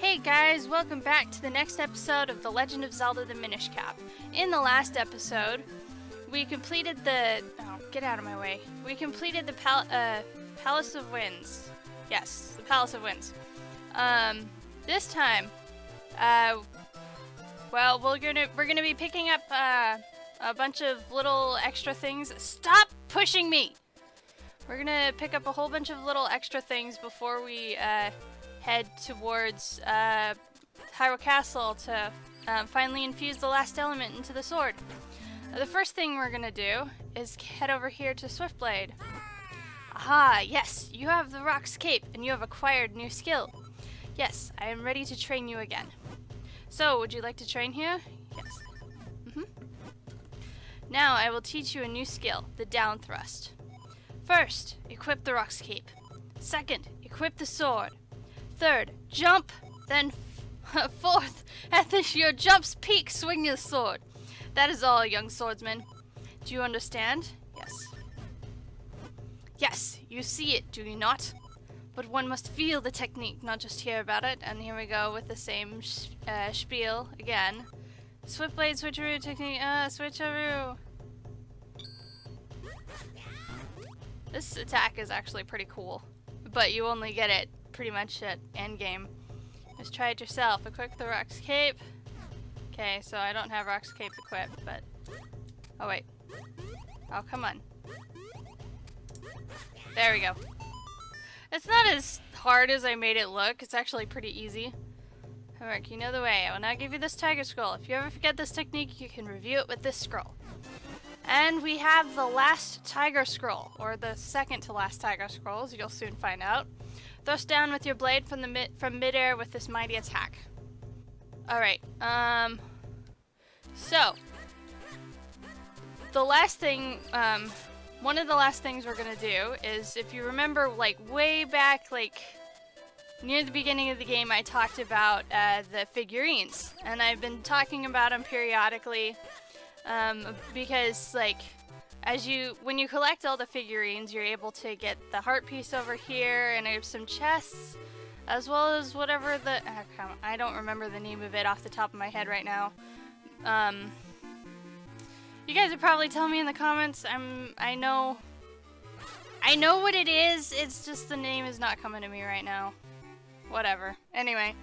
Hey guys, welcome back to the next episode of The Legend of Zelda the Minish Cap. In the last episode, we completed the... Oh, get out of my way. We completed the Palace of Winds. Yes, the Palace of Winds. This time, well, we're gonna be picking up a bunch of little extra things. Stop pushing me! We're gonna pick up a whole bunch of little extra things before we head towards Hyrule Castle to finally infuse the last element into the sword. The first thing we're gonna do is head over here to Swiftblade. Aha, yes, you have the Rock's Cape and you have acquired new skill. Yes, I am ready to train you again. So, would you like to train here? Yes. Now I will teach you a new skill, the down thrust. First, equip the Rock's Cape. Second, equip the sword. Third, jump. Then fourth, at your jump's peak, swing your sword. That is all, young swordsman. Do you understand? Yes. Yes, you see it, do you not? But one must feel the technique, not just hear about it. And here we go with the same spiel again. Swiftblade switcheroo technique, switcheroo. This attack is actually pretty cool, but you only get it pretty much at endgame. Just try it yourself. Equip the Rock's Cape. Okay, so I don't have Rock's Cape equipped, but... Oh, wait. Oh, come on. There we go. It's not as hard as I made it look. It's actually pretty easy. Alright, you know the way. I will now give you this Tiger Scroll. If you ever forget this technique, you can review it with this scroll. And we have the last Tiger Scroll, or the second to last Tiger Scroll, as you'll soon find out. Thrust down with your blade from midair with this mighty attack. Alright, so, the last thing, one of the last things we're gonna do is, if you remember, like, way back, like, near the beginning of the game, I talked about, the figurines, and I've been talking about them periodically, because, like, when you collect all the figurines, you're able to get the heart piece over here, and there's some chests, as well as whatever I don't remember the name of it off the top of my head right now. You guys would probably tell me in the comments. I know what it is, it's just the name is not coming to me right now. Whatever. Anyway,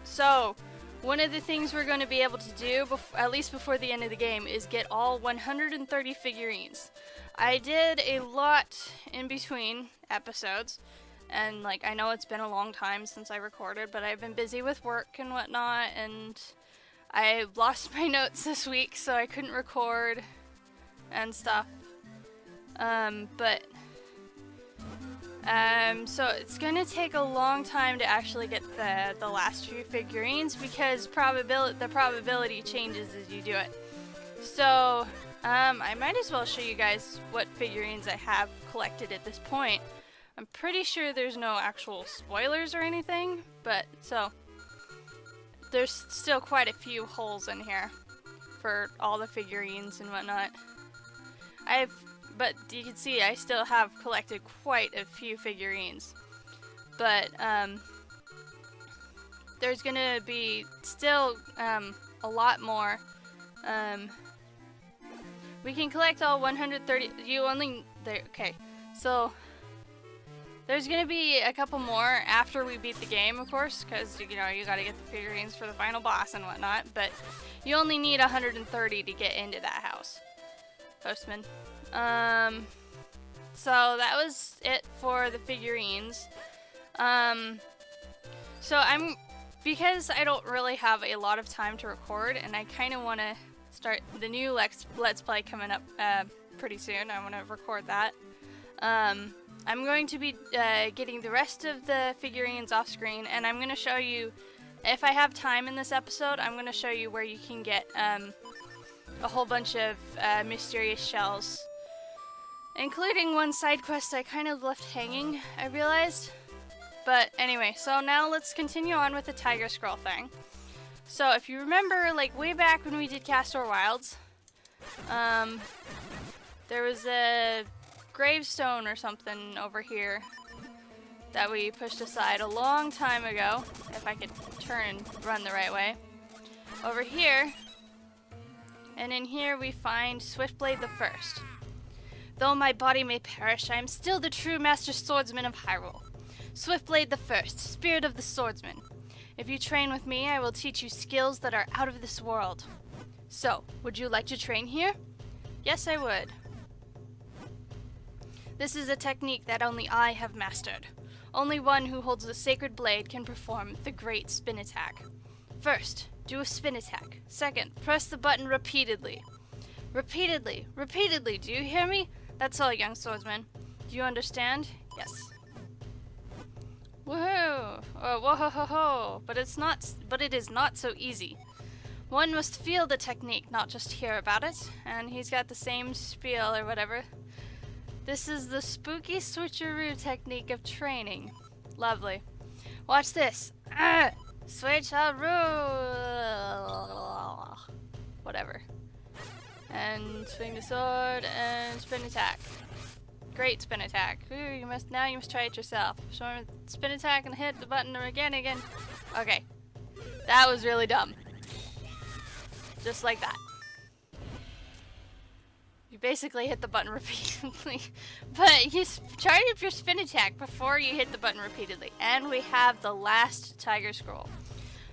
so, one of the things we're going to be able to do, at least before the end of the game, is get all 130 figurines. I did a lot in between episodes, and like I know it's been a long time since I recorded, but I've been busy with work and whatnot, and I lost my notes this week, so I couldn't record and stuff. So it's gonna take a long time to actually get the last few figurines, because the probability changes as you do it. So, I might as well show you guys what figurines I have collected at this point. I'm pretty sure there's no actual spoilers or anything, but so there's still quite a few holes in here for all the figurines and whatnot. But you can see I still have collected quite a few figurines. But, there's gonna be still, a lot more. We can collect all 130, okay. So, there's gonna be a couple more after we beat the game, of course, because, you know, you gotta get the figurines for the final boss and whatnot, but you only need 130 to get into that house. Postman. So that was it for the figurines. Because I don't really have a lot of time to record, and I kind of want to start the new Let's Play coming up pretty soon. I want to record that. I'm going to be getting the rest of the figurines off screen, and I'm going to show you, if I have time in this episode, I'm going to show you where you can get a whole bunch of mysterious shells. Including one side quest I kind of left hanging, I realized. But anyway, so now let's continue on with the Tiger Scroll thing. So if you remember, like way back when we did Castor Wilds, there was a gravestone or something over here that we pushed aside a long time ago. If I could turn and run the right way. Over here. And in here we find Swiftblade the First. Though my body may perish, I am still the true master swordsman of Hyrule. Swiftblade the First, spirit of the swordsman. If you train with me, I will teach you skills that are out of this world. So, would you like to train here? Yes, I would. This is a technique that only I have mastered. Only one who holds the sacred blade can perform the great spin attack. First, do a spin attack. Second, press the button repeatedly. Repeatedly, repeatedly, do you hear me? That's all, young swordsman. Do you understand? Yes. Woohoo! Oh, whoa-ho-ho-ho! But it is not so easy. One must feel the technique, not just hear about it. And he's got the same spiel or whatever. This is the spooky switcheroo technique of training. Lovely. Watch this. Switcheroo! Whatever. And swing the sword and spin attack. Great spin attack. Ooh, you must try it yourself. Spin attack and hit the button again. Okay. That was really dumb. Just like that. You basically hit the button repeatedly. But you charge up your spin attack before you hit the button repeatedly. And we have the last Tiger Scroll.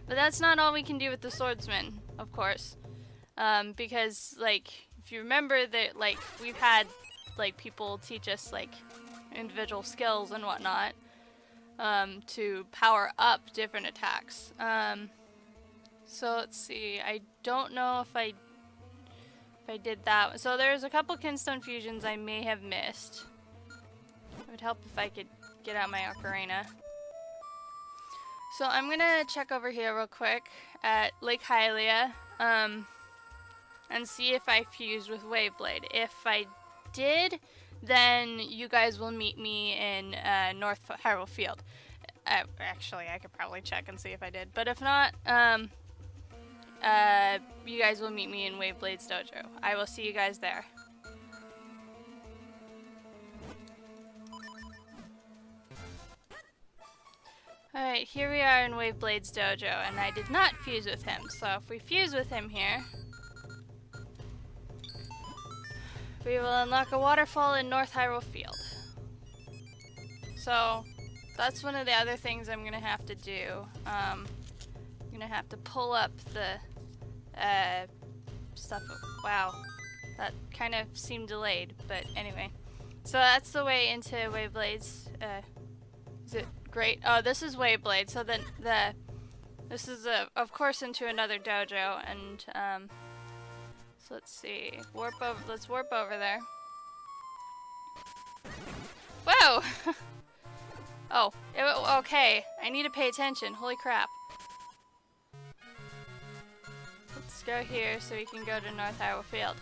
But that's not all we can do with the swordsman, of course. Because, like, if you remember that, like, we've had, like, people teach us, like, individual skills and whatnot, to power up different attacks. So let's see, I don't know if I did that. So there's a couple kinstone fusions I may have missed. It would help if I could get out my ocarina. So I'm gonna check over here real quick at Lake Hylia, and see if I fused with Waveblade. If I did, then you guys will meet me in North Hyrule Field. Actually, I could probably check and see if I did. But if not, you guys will meet me in Waveblade's dojo. I will see you guys there. Alright, here we are in Waveblade's dojo, and I did not fuse with him. So if we fuse with him here, we will unlock a waterfall in North Hyrule Field. So that's one of the other things I'm gonna have to do. I'm gonna have to pull up the stuff. Wow, that kind of seemed delayed, but anyway. So that's the way into Waveblade's. Is it great? Oh, this is Waveblade. So then this is of course into another dojo, and so let's see. Let's warp over there. Whoa! Oh, okay. I need to pay attention. Holy crap. Let's go here so we can go to North Hyrule Field.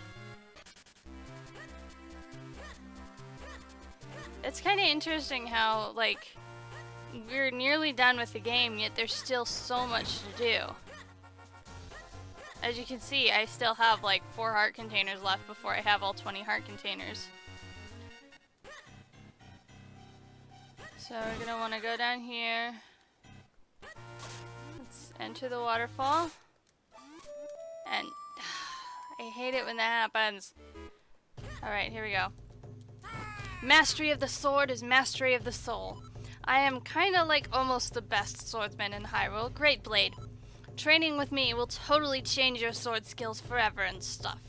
It's kind of interesting how, like, we're nearly done with the game, yet there's still so much to do. As you can see, I still have like 4 heart containers left before I have all 20 heart containers. So we're gonna want to go down here. Let's enter the waterfall. And I hate it when that happens. Alright, here we go. Mastery of the sword is mastery of the soul. I am kinda like almost the best swordsman in Hyrule. Great blade. Training with me will totally change your sword skills forever and stuff.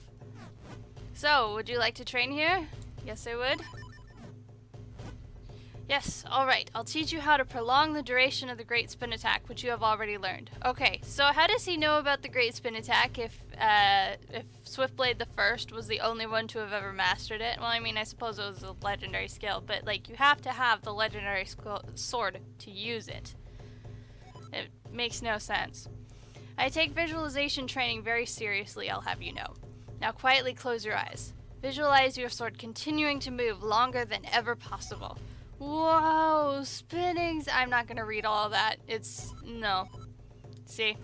So, would you like to train here? Yes, I would. Yes, alright. I'll teach you how to prolong the duration of the Great Spin Attack, which you have already learned. Okay, so how does he know about the Great Spin Attack if Swiftblade the First was the only one to have ever mastered it? Well, I mean, I suppose it was a legendary skill, but, like, you have to have the legendary sword to use it. It makes no sense. I take visualization training very seriously, I'll have you know. Now quietly close your eyes. Visualize your sword continuing to move longer than ever possible. Whoa, spinnings! I'm not gonna read all of that. No. See?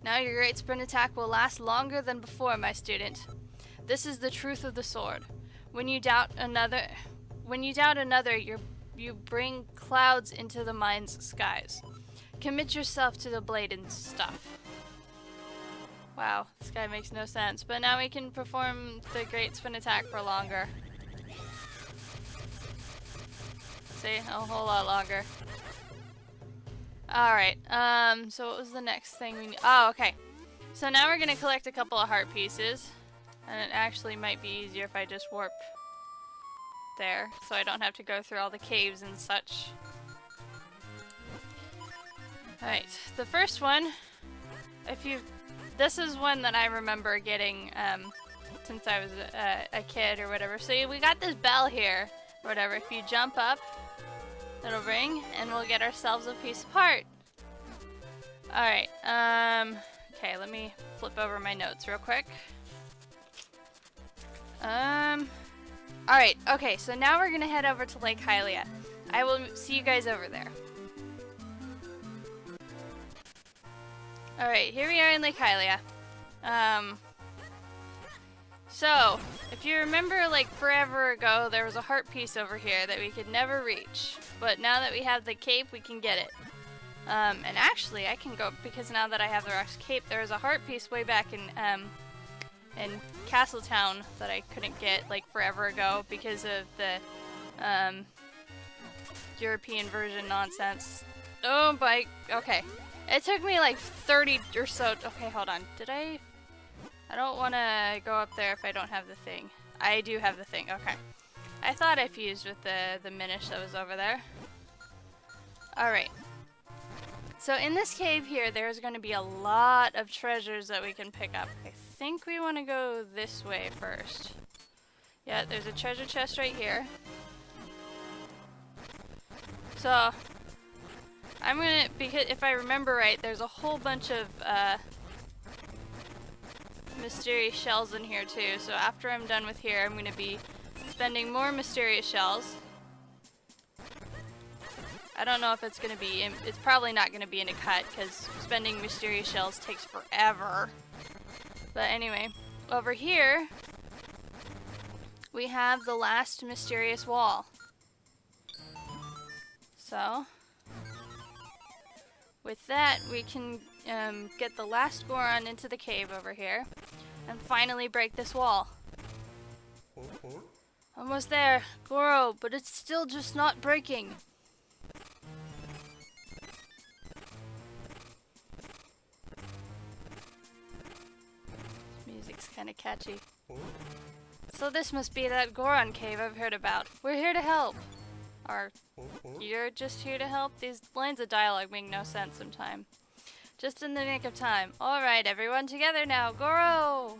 Now your great sprint attack will last longer than before, my student. This is the truth of the sword. When you doubt when you doubt another, you bring clouds into the mind's skies. Commit yourself to the blade and stuff. Wow, this guy makes no sense. But now we can perform the great spin attack for longer. See, a whole lot longer. Alright, so what was the next thing we need? Oh, okay. So now we're gonna collect a couple of heart pieces. And it actually might be easier if I just warp there, so I don't have to go through all the caves and such. Alright, the first one, this is one that I remember getting, since I was a kid or whatever. So we got this bell here, or whatever. If you jump up, it'll ring, and we'll get ourselves a piece of heart. Alright, okay, let me flip over my notes real quick. Alright, okay, so now we're gonna head over to Lake Hylia. I will see you guys over there. Alright, here we are in Lake Hylia. So, if you remember, like, forever ago, there was a heart piece over here that we could never reach. But now that we have the cape, we can get it. And actually, I can go, because now that I have the Rock's cape, there was a heart piece way back in Castletown that I couldn't get, like, forever ago because of the, European version nonsense. Oh, bike. Okay. It took me like 30 or so. Okay, hold on. I don't want to go up there if I don't have the thing. I do have the thing. Okay. I thought I fused with the Minish that was over there. Alright. So in this cave here, there's going to be a lot of treasures that we can pick up. I think we want to go this way first. Yeah, there's a treasure chest right here. So I'm gonna, because if I remember right, there's a whole bunch of mysterious shells in here too. So after I'm done with here, I'm gonna be spending more mysterious shells. I don't know if it's gonna be, it's probably not gonna be in a cut because spending mysterious shells takes forever. But anyway, over here we have the last mysterious wall. So with that, we can get the last Goron into the cave over here and finally break this wall. Almost there, Goro, but it's still just not breaking. This music's kind of catchy. So this must be that Goron cave I've heard about. We're here to help. Or you're just here to help? These lines of dialogue make no sense sometimes. Just in the nick of time. Alright, everyone together now. Goro!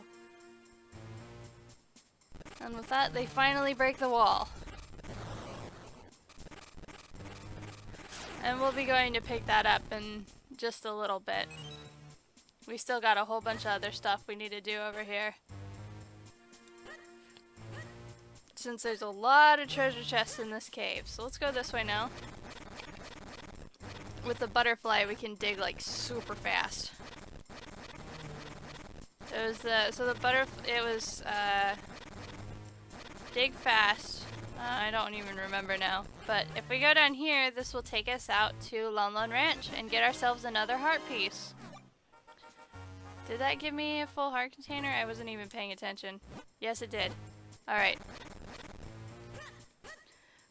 And with that, they finally break the wall. And we'll be going to pick that up in just a little bit. We still got a whole bunch of other stuff we need to do over here. Since there's a lot of treasure chests in this cave. So let's go this way now. With the butterfly, we can dig like super fast. It was dig fast. I don't even remember now. But if we go down here, this will take us out to Lon Lon Ranch and get ourselves another heart piece. Did that give me a full heart container? I wasn't even paying attention. Yes, it did. Alright.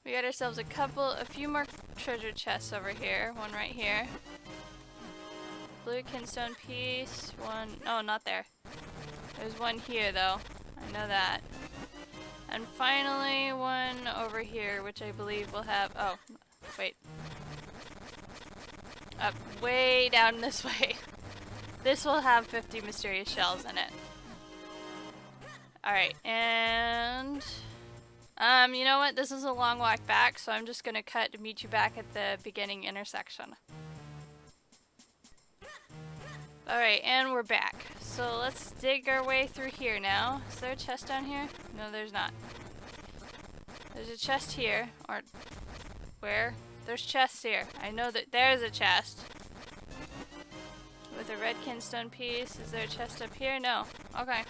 We got ourselves a few more treasure chests over here. One right here. Blue kinstone piece. One, oh, not there. There's one here though. I know that. And finally one over here, which I believe will have, oh, wait. Up way down this way. This will have 50 mysterious shells in it. Alright, and you know what? This is a long walk back, so I'm just gonna cut to meet you back at the beginning intersection. Alright, and we're back. So let's dig our way through here now. Is there a chest down here? No, there's not. There's a chest here. Or where? There's chests here. I know that there's a chest. With a red kinstone piece. Is there a chest up here? No. Okay.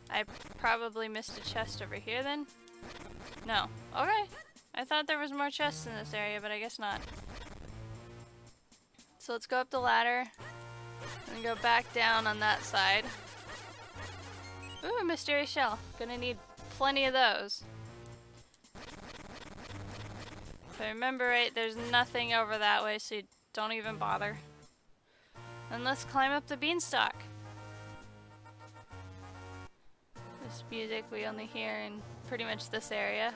I probably missed a chest over here then. No. Okay. I thought there was more chests in this area, but I guess not. So let's go up the ladder and go back down on that side. Ooh, a mysterious shell. Gonna need plenty of those. If I remember right, there's nothing over that way, so you don't even bother. And let's climb up the beanstalk. This music we only hear in pretty much this area.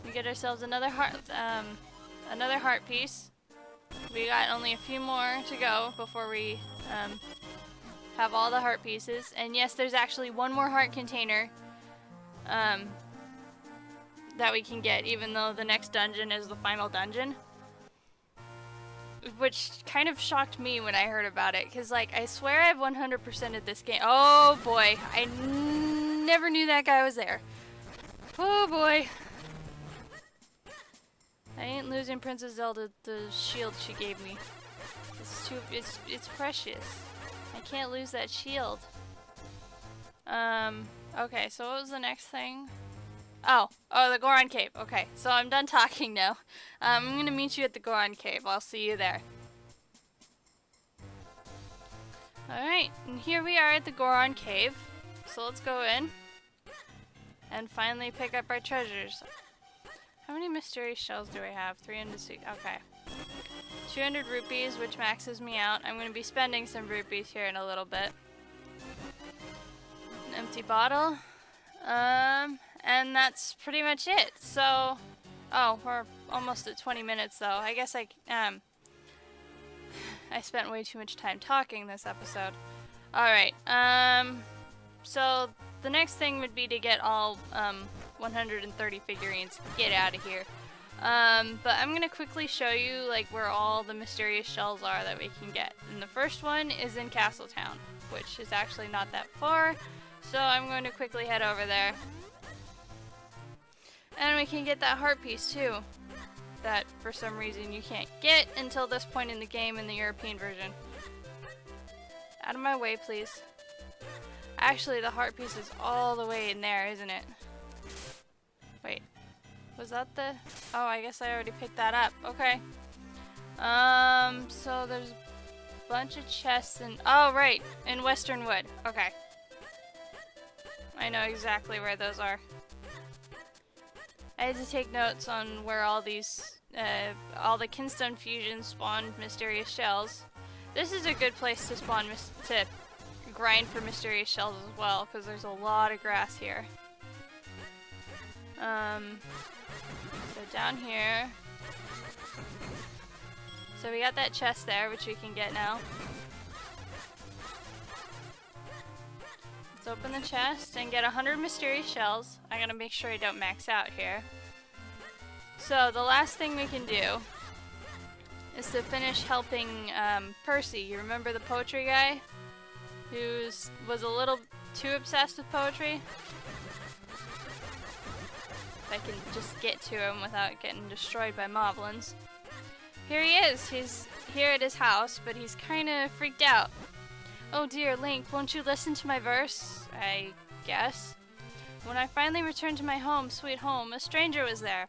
We get ourselves another heart piece. We got only a few more to go before we have all the heart pieces. And yes, there's actually one more heart container that we can get, even though the next dungeon is the final dungeon. Which kind of shocked me when I heard about it, because like I swear I've 100%ed this game. Oh boy, I never knew that guy was there. Oh boy. I ain't losing Princess Zelda the shield she gave me. It's precious. I can't lose that shield. Okay, so what was the next thing? Oh, the Goron Cave. Okay, so I'm done talking now. I'm gonna meet you at the Goron Cave. I'll see you there. Alright, and here we are at the Goron Cave. So let's go in and finally pick up our treasures. How many mysterious shells do I have? 306. Okay. 200 rupees, which maxes me out. I'm gonna be spending some rupees here in a little bit. An empty bottle. And that's pretty much it. So, oh, we're almost at 20 minutes though. I guess I spent way too much time talking this episode. Alright, so the next thing would be to get all 130 figurines. Get out of here. But I'm gonna quickly show you like where all the mysterious shells are that we can get. And the first one is in Castletown, which is actually not that far. So I'm going to quickly head over there. And we can get that heart piece too, that for some reason you can't get until this point in the game in the European version. Out of my way, please. Actually, the heart piece is all the way in there, isn't it? Wait, was that the... Oh, I guess I already picked that up. Okay. So there's a bunch of chests in... Oh, right, in Western Wood. Okay. I know exactly where those are. I had to take notes on where all these, all the kinstone fusions spawned mysterious shells. This is a good place to spawn, to grind for mysterious shells as well, because there's a lot of grass here. So down here. So we got that chest there, which we can get now. Let's open the chest and get 100 mysterious shells. I gotta make sure I don't max out here. So the last thing we can do is to finish helping Percy. You remember the poetry guy who was a little too obsessed with poetry? If I can just get to him without getting destroyed by moblins. Here he is. He's here at his house, but he's kind of freaked out. Oh dear, Link, won't you listen to my verse? I guess. When I finally returned to my home, sweet home, a stranger was there.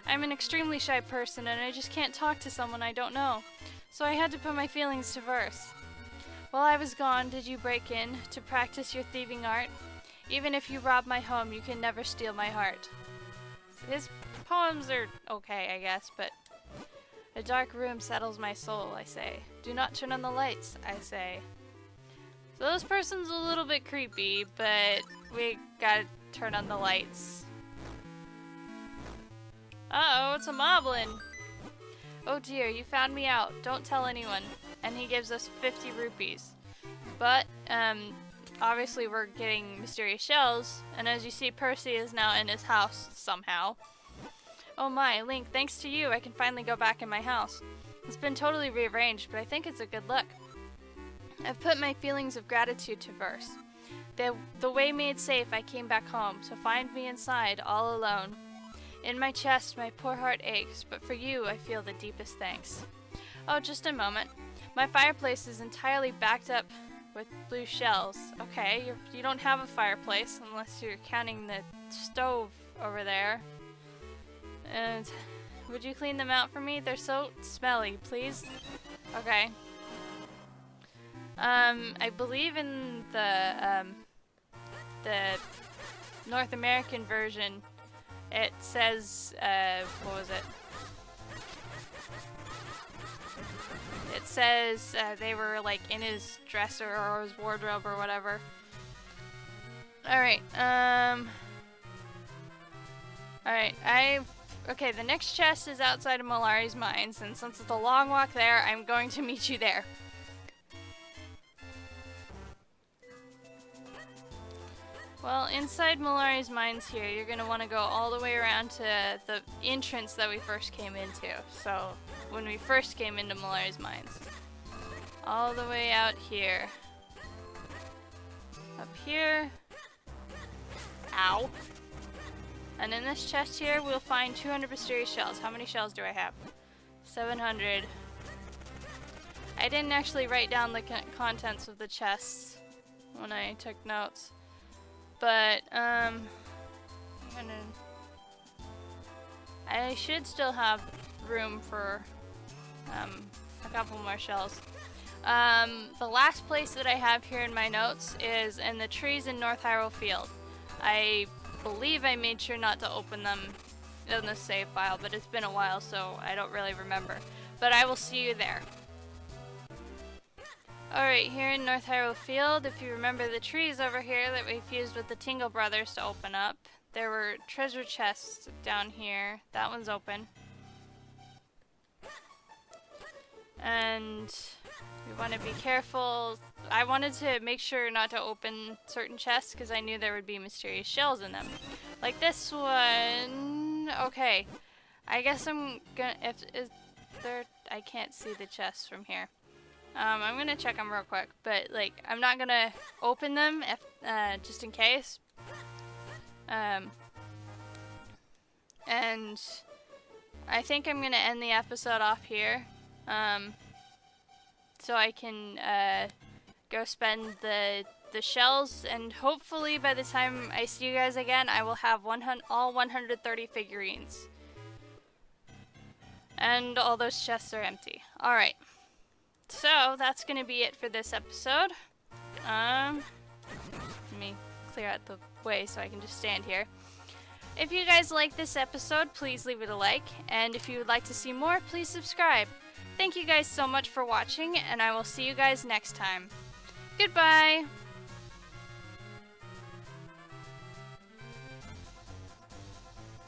I'm an extremely shy person and I just can't talk to someone I don't know. So I had to put my feelings to verse. While I was gone, did you break in to practice your thieving art? Even if you rob my home, you can never steal my heart. His poems are okay, I guess, but... A dark room settles my soul, I say. Do not turn on the lights, I say. So this person's a little bit creepy, but we gotta turn on the lights. Uh-oh, it's a moblin! Oh dear, you found me out. Don't tell anyone. And he gives us 50 rupees. But, obviously we're getting mysterious shells, and as you see, Percy is now in his house somehow. Oh my, Link, thanks to you, I can finally go back in my house. It's been totally rearranged, but I think it's a good look. I've put my feelings of gratitude to verse. The way made safe, I came back home, to find me inside, all alone. In my chest, my poor heart aches, but for you, I feel the deepest thanks. Oh, just a moment. My fireplace is entirely backed up with blue shells. Okay, you don't have a fireplace unless you're counting the stove over there. And would you clean them out for me? They're so smelly, please. Okay. I believe in the North American version, it says, what was it? It says they were like in his dresser or his wardrobe or whatever. Alright, alright, okay, the next chest is outside of Malari's mines, and since it's a long walk there, I'm going to meet you there. Well, inside Malari's mines here, you're going to want to go all the way around to the entrance that we first came into. So, when we first came into Malari's mines. All the way out here. Up here. Ow. And in this chest here, we'll find 200 mysterious shells. How many shells do I have? 700. I didn't actually write down the contents of the chests when I took notes. But, I should still have room for, a couple more shells. The last place that I have here in my notes is in the trees in North Hyrule Field. I believe I made sure not to open them in the save file, but it's been a while, so I don't really remember. But I will see you there. Alright, here in North Hyrule Field, if you remember the trees over here that we fused with the Tingle Brothers to open up, there were treasure chests down here. That one's open. And we want to be careful. I wanted to make sure not to open certain chests because I knew there would be mysterious shells in them. Like this one. Okay. I guess I'm gonna, I can't see the chests from here. I'm gonna check them real quick, but like I'm not gonna open them if, just in case. And I think I'm gonna end the episode off here, so I can go spend the shells, and hopefully by the time I see you guys again, I will have all 130 figurines, and all those chests are empty. All right. So, that's going to be it for this episode. Let me clear out the way so I can just stand here. If you guys like this episode, please leave it a like. And if you would like to see more, please subscribe. Thank you guys so much for watching, and I will see you guys next time. Goodbye!